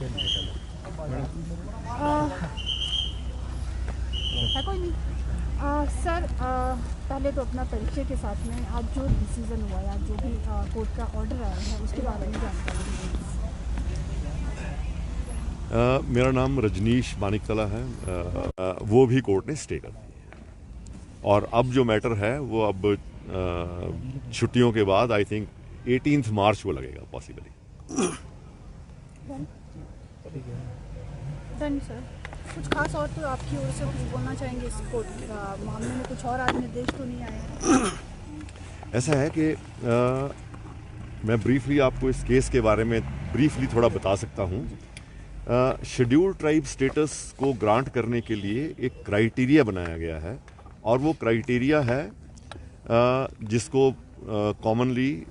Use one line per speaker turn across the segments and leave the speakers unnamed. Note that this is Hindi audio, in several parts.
है कोई नहीं। सर पहले तो अपना परिचय के साथ में आज जो डिसीज़न हुआ या जो भी कोर्ट का ऑर्डर आया है उसके बारे में जानकारी दीजिए।
मेरा नाम रजनीश मानिकतला है। वो भी कोर्ट ने स्टे कर दी है और अब जो मैटर है वो अब छुट्टियों के बाद आई थिंक 18 मार्च को लगेगा पॉसिबली।
Done sir. कुछ खास और तो आपकी ओर से कुछ बोलना चाहेंगे इस कोर्ट मामले में? कुछ और आज निर्देश तो नहीं आए हैं?
ऐसा है कि मैं ब्रीफली आपको इस केस के बारे में ब्रीफली थोड़ा बता सकता हूँ। शेड्यूल्ड ट्राइब स्टेटस को ग्रांट करने के लिए एक क्राइटेरिया बनाया गया है और वो क्राइटेरिया है जिसको कॉमनली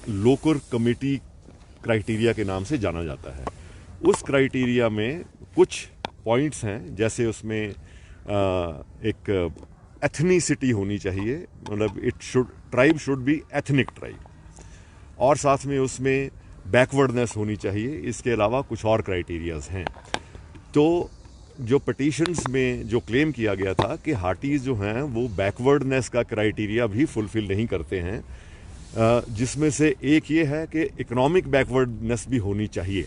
लोकल कमेटी क्राइटेरिया के नाम से जाना जाता है। उस क्राइटेरिया में कुछ पॉइंट्स हैं, जैसे उसमें एक एथनिसिटी होनी चाहिए, मतलब tribe should be ethnic tribe, और साथ में उसमें बैकवर्डनेस होनी चाहिए। इसके अलावा कुछ और क्राइटेरियाज हैं। तो जो पिटीशंस में जो क्लेम किया गया था कि हाटीज जो हैं वो बैकवर्डनेस का क्राइटेरिया भी फुलफिल नहीं करते हैं, जिसमें से एक ये है कि इकोनॉमिक बैकवर्डनेस भी होनी चाहिए।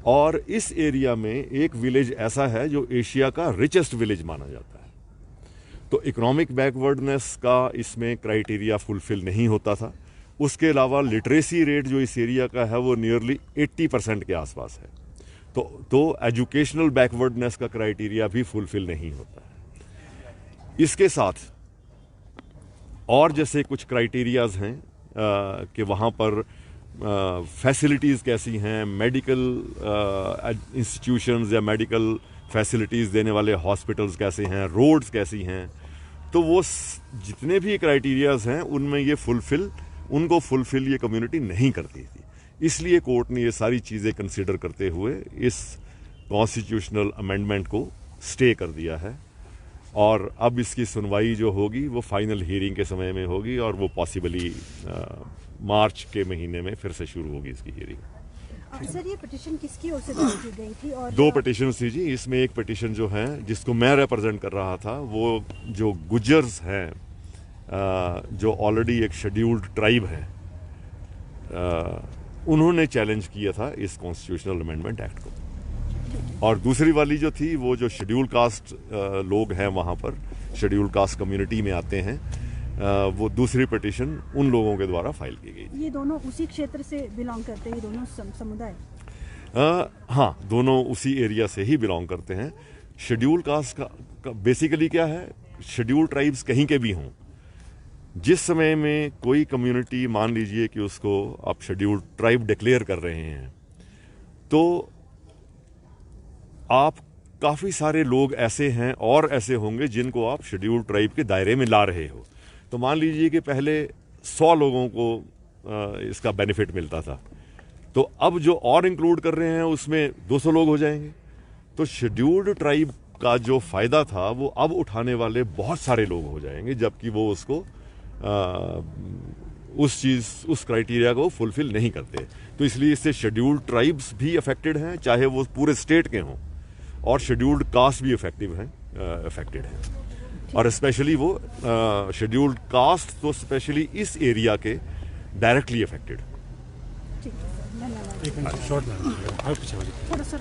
और इस एरिया में एक विलेज ऐसा है जो एशिया का रिचेस्ट विलेज माना जाता है। तो इकोनॉमिक बैकवर्डनेस का इसमें क्राइटेरिया फुलफिल नहीं होता था। उसके अलावा लिटरेसी रेट जो इस एरिया का है वो नियरली 80% के आसपास है। तो एजुकेशनल बैकवर्डनेस का क्राइटेरिया भी फुलफिल नहीं होता है। इसके साथ और जैसे कुछ क्राइटेरियाज हैं कि वहाँ पर फैसिलिटीज़ कैसी हैं, मेडिकल इंस्टीट्यूशंस या मेडिकल फैसिलिटीज़ देने वाले हॉस्पिटल्स कैसे हैं, रोड्स कैसी हैं। तो वो जितने भी क्राइटेरियाज हैं उनमें उनको फुलफिल ये कम्युनिटी नहीं करती थी। इसलिए कोर्ट ने ये सारी चीज़ें कंसिडर करते हुए इस कॉन्स्टिट्यूशनल अमेंडमेंट को स्टे कर दिया है और अब इसकी सुनवाई जो होगी वो फाइनल हियरिंग के समय में होगी और वो पॉसिबली मार्च के महीने में फिर से शुरू होगी इसकी हियरिंग।
सर ये पिटीशन किसकी ओर से दायर की गई थी? और
2 पिटीशन थी जी। इसमें एक पिटीशन जो है जिसको मैं रिप्रेजेंट कर रहा था, वो जो गुज्जर्स हैं जो ऑलरेडी एक शेड्यूल्ड ट्राइब है, उन्होंने चैलेंज किया था इस कॉन्स्टिट्यूशनल अमेंडमेंट एक्ट को। और दूसरी वाली जो थी वो जो शेड्यूल कास्ट लोग हैं वहाँ पर, शेड्यूल कास्ट कम्युनिटी में आते हैं, वो दूसरी पिटीशन उन लोगों के द्वारा फाइल की गई।
ये दोनों उसी क्षेत्र से बिलोंग करते हैं, ये दोनों समुदाय?
हाँ, दोनों उसी एरिया से ही बिलोंग करते हैं। शेड्यूल कास्ट का बेसिकली क्या है, शेड्यूल ट्राइब्स कहीं के भी हों, जिस समय में कोई कम्युनिटी मान लीजिए कि उसको आप शेड्यूल्ड ट्राइब डिक्लेयर कर रहे हैं, तो आप काफ़ी सारे लोग ऐसे हैं और ऐसे होंगे जिनको आप शेड्यूल्ड ट्राइब के दायरे में ला रहे हो। तो मान लीजिए कि पहले 100 लोगों को इसका बेनिफिट मिलता था, तो अब जो और इंक्लूड कर रहे हैं उसमें 200 लोग हो जाएंगे। तो शेड्यूल्ड ट्राइब का जो फ़ायदा था वो अब उठाने वाले बहुत सारे लोग हो जाएंगे, जबकि वो उसको उस क्राइटेरिया को फुलफिल नहीं करते। तो इसलिए इससे शेड्यूल्ड ट्राइब्स भी अफेक्टेड हैं, चाहे वो पूरे स्टेट के हों, और शेड्यूल्ड कास्ट भी अफेक्टेड हैं। और स्पेशली वो शेड्यूल्ड कास्ट तो स्पेशली इस एरिया के डायरेक्टली अफेक्टेड।
ठीक है सर, धन्यवाद।
एक मिनट शॉर्ट में थोड़ा सा